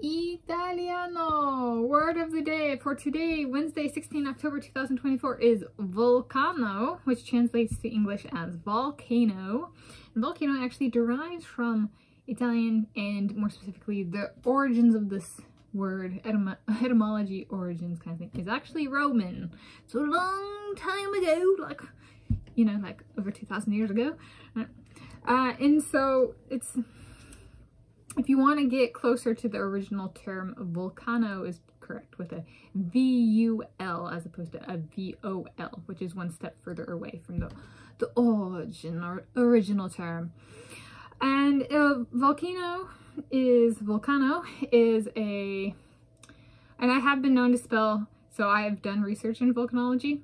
Italiano! Word of the day for today, Wednesday, 16 October 2024, is Vulcano, which translates to English as volcano. And volcano actually derives from Italian, and more specifically, the origins of this word, etymology, origins kind of thing, is actually Roman. So a long time ago, like, you know, like over 2,000 years ago. And so it's, if you want to get closer to the original term, volcano is correct with a V-U-L as opposed to a V-O-L, which is one step further away from the origin or original term. And volcano is a, and I have been known to spell, so I have done research in volcanology,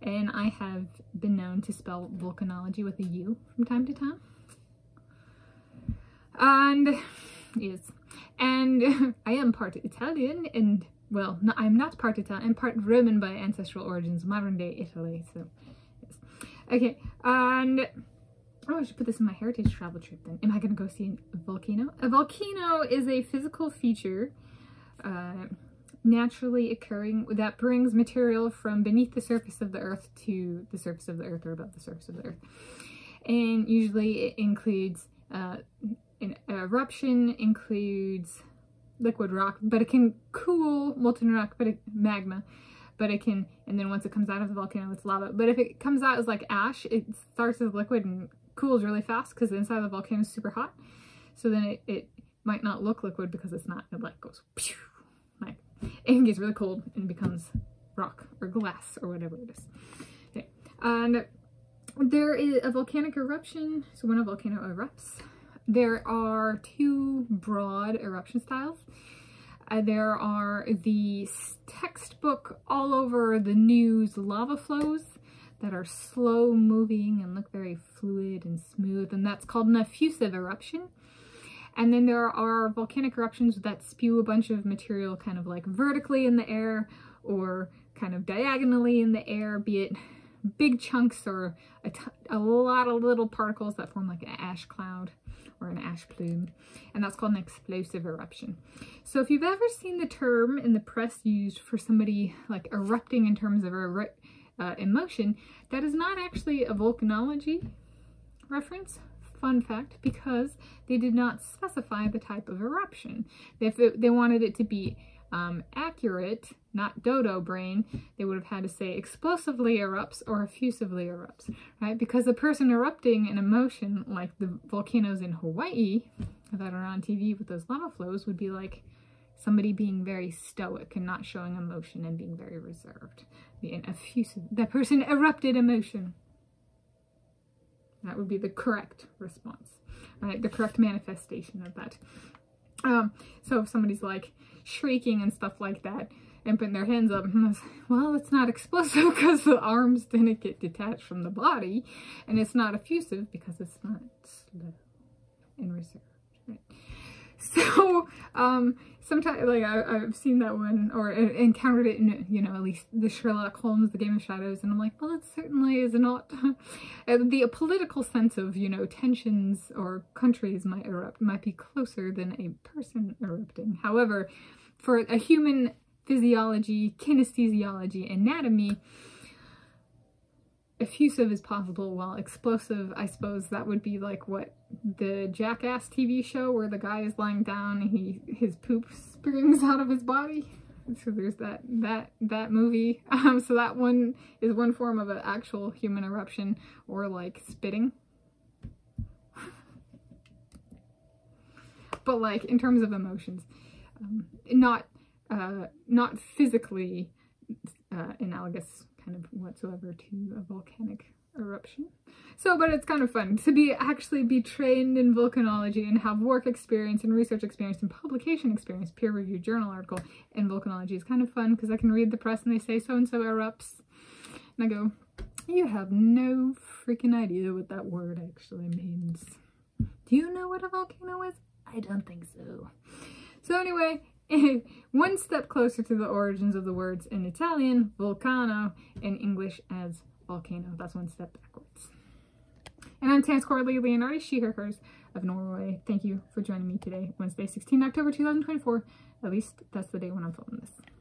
and I have been known to spell volcanology with a U from time to time. And yes, and I am part Italian, and well, no, I'm not part Italian, I'm part Roman by ancestral origins, modern day Italy, so yes. Okay, and oh, I should put this in my heritage travel trip then. Am I going to go see a volcano? A volcano is a physical feature naturally occurring that brings material from beneath the surface of the earth to the surface of the earth or above the surface of the earth. And usually it includes an eruption, includes liquid rock, but it can cool molten rock, but magma, but it can, and then once it comes out of the volcano, it's lava. But if it comes out as like ash, it starts as liquid and cools really fast because the inside of the volcano is super hot. So then it might not look liquid because it's not. It like goes, pew, like, and gets really cold and becomes rock or glass or whatever it is. Okay, and there is a volcanic eruption. So when a volcano erupts, there are two broad eruption styles. There are the textbook all over the news lava flows that are slow moving and look very fluid and smooth, and that's called an effusive eruption. And then there are volcanic eruptions that spew a bunch of material kind of like vertically in the air or kind of diagonally in the air, be it big chunks or a lot of little particles that form like an ash cloud or an ash plume, and that's called an explosive eruption. So if you've ever seen the term in the press used for somebody like erupting in terms of emotion, that is not actually a volcanology reference. Fun fact, because they did not specify the type of eruption. If they wanted it to be accurate, not dodo brain, they would have had to say explosively erupts or effusively erupts, right? Because the person erupting an emotion, like the volcanoes in Hawaii that are on TV with those lava flows, would be like somebody being very stoic and not showing emotion and being very reserved. Being effusive, that person erupted emotion. That would be the correct response, right? The correct manifestation of that. So if somebody's like shrieking and stuff like that and putting their hands up, well, it's not explosive because the arms didn't get detached from the body, and it's not effusive because it's not slow and reserved, right? So sometimes, like, I've seen that one or encountered it in, you know, at least the Sherlock Holmes, the Game of Shadows, and I'm like, well, it certainly is not. The political sense of, you know, tensions or countries might erupt might be closer than a person erupting. However, for a human physiology, kinesthesiology, anatomy, effusive is possible, while explosive, I suppose that would be like what the Jackass TV show where the guy is lying down and his poop springs out of his body. So there's that movie. So that one is one form of an actual human eruption, or like spitting. But like in terms of emotions, not physically analogous kind of whatsoever to a volcanic eruption. So, but it's kind of fun to actually be trained in volcanology and have work experience and research experience and publication experience, peer-reviewed journal article in volcanology is kind of fun because I can read the press and they say so-and-so erupts. And I go, you have no freaking idea what that word actually means. Do you know what a volcano is? I don't think so. So anyway, one step closer to the origins of the words in Italian, volcano, in English as volcano. That's one step backwards. And I'm Tanis Coralee Leonhardi, she, her, hers, of Norway. Thank you for joining me today, Wednesday, 16 October 2024. At least that's the day when I'm filming this.